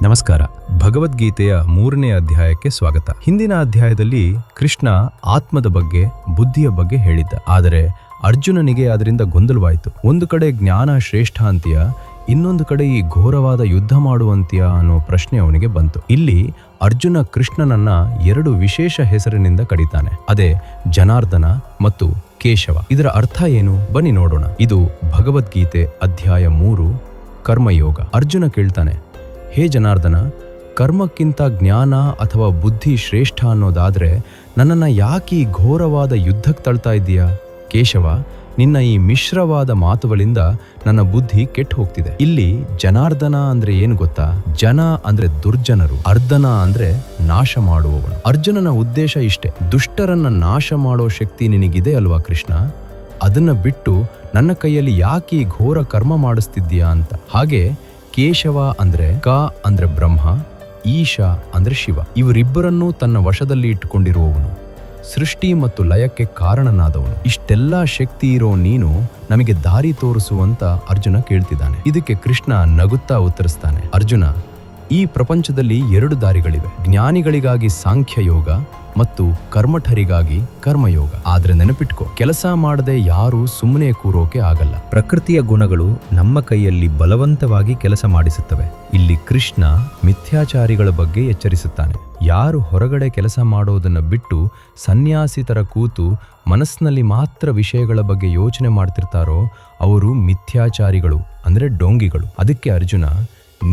ನಮಸ್ಕಾರ. ಭಗವದ್ಗೀತೆಯ 3ನೇ ಅಧ್ಯಾಯಕ್ಕೆ ಸ್ವಾಗತ. ಹಿಂದಿನ ಅಧ್ಯಾಯದಲ್ಲಿ ಕೃಷ್ಣ ಆತ್ಮದ ಬಗ್ಗೆ, ಬುದ್ಧಿಯ ಬಗ್ಗೆ ಹೇಳಿದ್ದ. ಆದರೆ ಅರ್ಜುನನಿಗೆ ಅದರಿಂದ ಗೊಂದಲವಾಯಿತು. ಒಂದು ಕಡೆ ಜ್ಞಾನ ಶ್ರೇಷ್ಠ ಅಂತೀಯ, ಇನ್ನೊಂದು ಕಡೆ ಈ ಘೋರವಾದ ಯುದ್ಧ ಮಾಡುವಂತೀಯ ಅನ್ನೋ ಪ್ರಶ್ನೆ ಅವನಿಗೆ ಬಂತು. ಇಲ್ಲಿ ಅರ್ಜುನ ಕೃಷ್ಣನನ್ನ 2 ವಿಶೇಷ ಹೆಸರಿನಿಂದ ಕರೀತಾನೆ. ಅದೇ ಜನಾರ್ದನ ಮತ್ತು ಕೇಶವ. ಇದರ ಅರ್ಥ ಏನು? ಬನ್ನಿ ನೋಡೋಣ. ಇದು ಭಗವದ್ಗೀತೆ ಅಧ್ಯಾಯ 3 ಕರ್ಮಯೋಗ. ಅರ್ಜುನ ಕೇಳ್ತಾನೆ, ಹೇ ಜನಾರ್ದನ, ಕರ್ಮಕ್ಕಿಂತ ಜ್ಞಾನ ಅಥವಾ ಬುದ್ಧಿ ಶ್ರೇಷ್ಠ ಅನ್ನೋದಾದ್ರೆ ನನ್ನನ್ನು ಯಾಕೆ ಈ ಘೋರವಾದ ಯುದ್ಧಕ್ಕೆ ತಳ್ತಾ ಇದ್ದೀಯಾ? ಕೇಶವ, ನಿನ್ನ ಈ ಮಿಶ್ರವಾದ ಮಾತುಗಳಿಂದ ನನ್ನ ಬುದ್ಧಿ ಕೆಟ್ಟು ಹೋಗ್ತಿದೆ. ಇಲ್ಲಿ ಜನಾರ್ದನ ಅಂದ್ರೆ ಏನು ಗೊತ್ತಾ? ಜನ ಅಂದ್ರೆ ದುರ್ಜನರು, ಅರ್ದನ ಅಂದ್ರೆ ನಾಶ ಮಾಡುವವನು. ಅರ್ಜುನನ ಉದ್ದೇಶ ಇಷ್ಟೇ, ದುಷ್ಟರನ್ನ ನಾಶ ಮಾಡೋ ಶಕ್ತಿ ನಿನಗಿದೆ ಅಲ್ವಾ ಕೃಷ್ಣ? ಅದನ್ನ ಬಿಟ್ಟು ನನ್ನ ಕೈಯಲ್ಲಿ ಯಾಕೆ ಈ ಘೋರ ಕರ್ಮ ಮಾಡಿಸ್ತಿದ್ದೀಯಾ ಅಂತ. ಹಾಗೆ ಕೇಶವ ಅಂದ್ರೆ ಕ ಅಂದ್ರೆ ಬ್ರಹ್ಮ, ಈಶ ಅಂದ್ರೆ ಶಿವ. ಇವರಿಬ್ಬರನ್ನೂ ತನ್ನ ವಶದಲ್ಲಿ ಇಟ್ಟುಕೊಂಡಿರುವವನು, ಸೃಷ್ಟಿ ಮತ್ತು ಲಯಕ್ಕೆ ಕಾರಣನಾದವನು. ಇಷ್ಟೆಲ್ಲಾ ಶಕ್ತಿ ಇರೋ ನೀನು ನಮಗೆ ದಾರಿ ತೋರಿಸುವಂತ ಅರ್ಜುನ ಕೇಳ್ತಿದ್ದಾನೆ. ಇದಕ್ಕೆ ಕೃಷ್ಣ ನಗುತ್ತಾ ಉತ್ತರಿಸ್ತಾನೆ, ಅರ್ಜುನ, ಈ ಪ್ರಪಂಚದಲ್ಲಿ 2 ದಾರಿಗಳಿವೆ. ಜ್ಞಾನಿಗಳಿಗಾಗಿ ಸಾಂಖ್ಯ ಯೋಗ ಮತ್ತು ಕರ್ಮಠರಿಗಾಗಿ ಕರ್ಮಯೋಗ. ಆದ್ರೆ ನೆನಪಿಟ್ಕೋ, ಕೆಲಸ ಮಾಡದೆ ಯಾರೂ ಸುಮ್ಮನೆ ಕೂರೋಕೆ ಆಗಲ್ಲ. ಪ್ರಕೃತಿಯ ಗುಣಗಳು ನಮ್ಮ ಕೈಯಲ್ಲಿ ಬಲವಂತವಾಗಿ ಕೆಲಸ ಮಾಡಿಸುತ್ತವೆ. ಇಲ್ಲಿ ಕೃಷ್ಣ ಮಿಥ್ಯಾಚಾರಿಗಳ ಬಗ್ಗೆ ಎಚ್ಚರಿಸುತ್ತಾನೆ. ಯಾರು ಹೊರಗಡೆ ಕೆಲಸ ಮಾಡೋದನ್ನ ಬಿಟ್ಟು ಸನ್ಯಾಸಿ ತರ ಕೂತು ಮನಸ್ಸಿನಲ್ಲಿ ಮಾತ್ರ ವಿಷಯಗಳ ಬಗ್ಗೆ ಯೋಚನೆ ಮಾಡ್ತಿರ್ತಾರೋ ಅವರು ಮಿಥ್ಯಾಚಾರಿಗಳು, ಅಂದ್ರೆ ಡೋಂಗಿಗಳು. ಅದಕ್ಕೆ ಅರ್ಜುನ,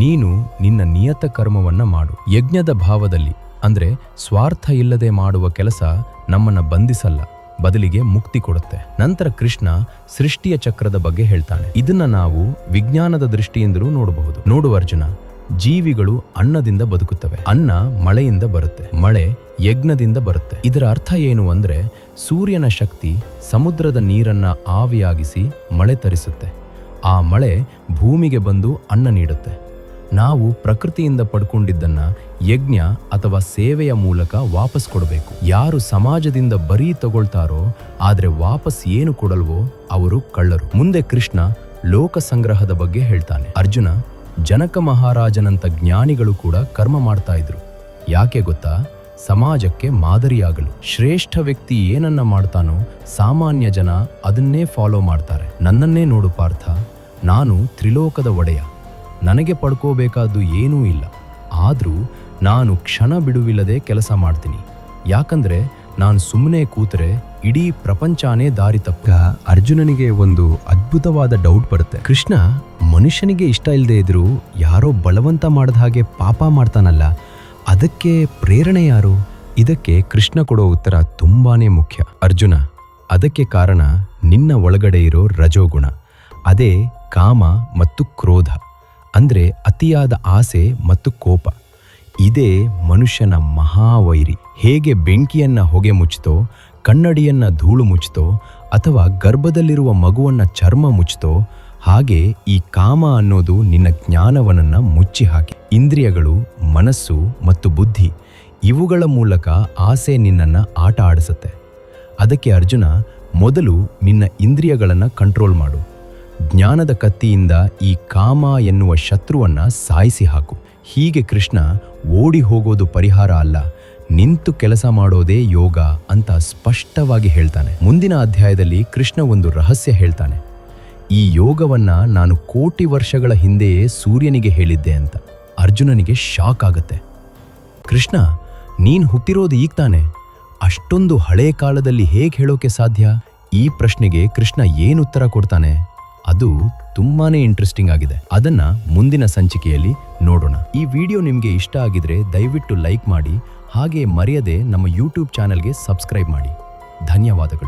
ನೀನು ನಿನ್ನ ನಿಯತ ಕರ್ಮವನ್ನ ಮಾಡು. ಯಜ್ಞದ ಭಾವದಲ್ಲಿ, ಅಂದ್ರೆ ಸ್ವಾರ್ಥ ಇಲ್ಲದೆ ಮಾಡುವ ಕೆಲಸ ನಮ್ಮನ್ನ ಬಂಧಿಸಲ್ಲ, ಬದಲಿಗೆ ಮುಕ್ತಿ ಕೊಡುತ್ತೆ. ನಂತರ ಕೃಷ್ಣ ಸೃಷ್ಟಿಯ ಚಕ್ರದ ಬಗ್ಗೆ ಹೇಳ್ತಾನೆ. ಇದನ್ನ ನಾವು ವಿಜ್ಞಾನದ ದೃಷ್ಟಿಯಿಂದಲೂ ನೋಡಬಹುದು. ನೋಡು ಅರ್ಜುನ, ಜೀವಿಗಳು ಅನ್ನದಿಂದ ಬದುಕುತ್ತವೆ. ಅನ್ನ ಮಳೆಯಿಂದ ಬರುತ್ತೆ, ಮಳೆ ಯಜ್ಞದಿಂದ ಬರುತ್ತೆ. ಇದರ ಅರ್ಥ ಏನು ಅಂದ್ರೆ, ಸೂರ್ಯನ ಶಕ್ತಿ ಸಮುದ್ರದ ನೀರನ್ನ ಆವಿಯಾಗಿಸಿ ಮಳೆ ತರಿಸುತ್ತೆ. ಆ ಮಳೆ ಭೂಮಿಗೆ ಬಂದು ಅನ್ನ ನೀಡುತ್ತೆ. ನಾವು ಪ್ರಕೃತಿಯಿಂದ ಪಡ್ಕೊಂಡಿದ್ದನ್ನ ಯಜ್ಞ ಅಥವಾ ಸೇವೆಯ ಮೂಲಕ ವಾಪಸ್ ಕೊಡಬೇಕು. ಯಾರು ಸಮಾಜದಿಂದ ಬರೀ ತಗೊಳ್ತಾರೋ ಆದ್ರೆ ವಾಪಸ್ ಏನು ಕೊಡಲ್ವೋ ಅವರು ಕಳ್ಳರು. ಮುಂದೆ ಕೃಷ್ಣ ಲೋಕ ಸಂಗ್ರಹದ ಬಗ್ಗೆ ಹೇಳ್ತಾನೆ. ಅರ್ಜುನ, ಜನಕ ಮಹಾರಾಜನಂತ ಜ್ಞಾನಿಗಳು ಕೂಡ ಕರ್ಮ ಮಾಡ್ತಾ ಇದ್ರು. ಯಾಕೆ ಗೊತ್ತಾ? ಸಮಾಜಕ್ಕೆ ಮಾದರಿಯಾಗಲು. ಶ್ರೇಷ್ಠ ವ್ಯಕ್ತಿ ಏನನ್ನ ಮಾಡ್ತಾನೋ ಸಾಮಾನ್ಯ ಜನ ಅದನ್ನೇ ಫಾಲೋ ಮಾಡ್ತಾರೆ. ನನ್ನನ್ನೇ ನೋಡು ಪಾರ್ಥ, ನಾನು ತ್ರಿಲೋಕದ ಒಡೆಯ. ನನಗೆ ಪಡ್ಕೋಬೇಕಾದ್ದು ಏನೂ ಇಲ್ಲ. ಆದ್ರೂ ನಾನು ಕ್ಷಣ ಬಿಡುವಿಲ್ಲದೆ ಕೆಲಸ ಮಾಡ್ತೀನಿ. ಯಾಕಂದ್ರೆ ನಾನು ಸುಮ್ಮನೆ ಕೂತರೆ ಇಡೀ ಪ್ರಪಂಚನೇ ದಾರಿ ತಪ್ಪ. ಅರ್ಜುನನಿಗೆ ಒಂದು ಅದ್ಭುತವಾದ ಡೌಟ್ ಬರುತ್ತೆ. ಕೃಷ್ಣ ಮನುಷ್ಯನಿಗೆ ಇಷ್ಟ ಇಲ್ಲದೆ ಇದ್ರು ಯಾರೋ ಬಲವಂತ ಮಾಡದ ಹಾಗೆ ಪಾಪ ಮಾಡ್ತಾನಲ್ಲ, ಅದಕ್ಕೆ ಪ್ರೇರಣೆ ಯಾರು? ಇದಕ್ಕೆ ಕೃಷ್ಣ ಕೊಡೋ ಉತ್ತರ ತುಂಬಾನೇ ಮುಖ್ಯ. ಅರ್ಜುನ, ಅದಕ್ಕೆ ಕಾರಣ ನಿನ್ನ ಒಳಗಡೆ ಇರೋ ರಜೋಗುಣ. ಅದೇ ಕಾಮ ಮತ್ತು ಕ್ರೋಧ, ಅಂದ್ರೆ ಅತಿಯಾದ ಆಸೆ ಮತ್ತು ಕೋಪ. ಇದೇ ಮನುಷ್ಯನ ಮಹಾವೈರಿ. ಹೇಗೆ ಬೆಂಕಿಯನ್ನ ಹೊಗೆ ಮುಚ್ಚಿತೋ, ಕನ್ನಡಿಯನ್ನ ಧೂಳು ಮುಚ್ಚಿತೋ, ಅಥವಾ ಗರ್ಭದಲ್ಲಿರುವ ಮಗುವನ್ನ ಚರ್ಮ ಮುಚ್ಚಿತೋ, ಹಾಗೆ ಈ ಕಾಮ ಅನ್ನೋದು ನಿನ್ನ ಜ್ಞಾನವನ್ನ ಮುಚ್ಚಿ ಹಾಕಿ. ಇಂದ್ರಿಯಗಳು, ಮನಸ್ಸು ಮತ್ತು ಬುದ್ಧಿ ಇವುಗಳ ಮೂಲಕ ಆಸೆ ನಿನ್ನನ್ನ ಆಟ ಆಡಿಸುತ್ತೆ. ಅದಕ್ಕೆ ಅರ್ಜುನ, ಮೊದಲು ನಿನ್ನ ಇಂದ್ರಿಯಗಳನ್ನ ಕಂಟ್ರೋಲ್ ಮಾಡು. ಜ್ಞಾನದ ಕತ್ತಿಯಿಂದ ಈ ಕಾಮ ಎನ್ನುವ ಶತ್ರುವನ್ನ ಸಾಯಿಸಿ ಹಾಕು. ಹೀಗೆ ಕೃಷ್ಣ ಓಡಿ ಹೋಗೋದು ಪರಿಹಾರ ಅಲ್ಲ, ನಿಂತು ಕೆಲಸ ಮಾಡೋದೇ ಯೋಗ ಅಂತ ಸ್ಪಷ್ಟವಾಗಿ ಹೇಳ್ತಾನೆ. ಮುಂದಿನ ಅಧ್ಯಾಯದಲ್ಲಿ ಕೃಷ್ಣ ಒಂದು ರಹಸ್ಯ ಹೇಳ್ತಾನೆ. ಈ ಯೋಗವನ್ನ ನಾನು ಕೋಟಿ ವರ್ಷಗಳ ಹಿಂದೆಯೇ ಸೂರ್ಯನಿಗೆ ಹೇಳಿದ್ದೆ ಅಂತ. ಅರ್ಜುನನಿಗೆ ಶಾಕ್ ಆಗುತ್ತೆ. ಕೃಷ್ಣ, ನೀನ್ ಹುಟ್ಟಿರೋದು ಈಗ ತಾನೆ, ಅಷ್ಟೊಂದು ಹಳೇ ಕಾಲದಲ್ಲಿ ಹೇಗೆ ಹೇಳೋಕೆ ಸಾಧ್ಯ? ಈ ಪ್ರಶ್ನೆಗೆ ಕೃಷ್ಣ ಏನು ಉತ್ತರ ಕೊಡ್ತಾನೆ? ಅದು ತುಂಬಾನೇ ಇಂಟ್ರೆಸ್ಟಿಂಗ್ ಆಗಿದೆ. ಅದನ್ನ ಮುಂದಿನ ಸಂಚಿಕೆಯಲ್ಲಿ ನೋಡೋಣ. ಈ ವಿಡಿಯೋ ನಿಮ್ಗೆ ಇಷ್ಟ ಆಗಿದ್ರೆ ದಯವಿಟ್ಟು ಲೈಕ್ ಮಾಡಿ, ಹಾಗೆ ಮರೆಯದೆ ನಮ್ಮ ಯೂಟ್ಯೂಬ್ ಚಾನೆಲ್ಗೆ ಸಬ್ಸ್ಕ್ರೈಬ್ ಮಾಡಿ. ಧನ್ಯವಾದಗಳು.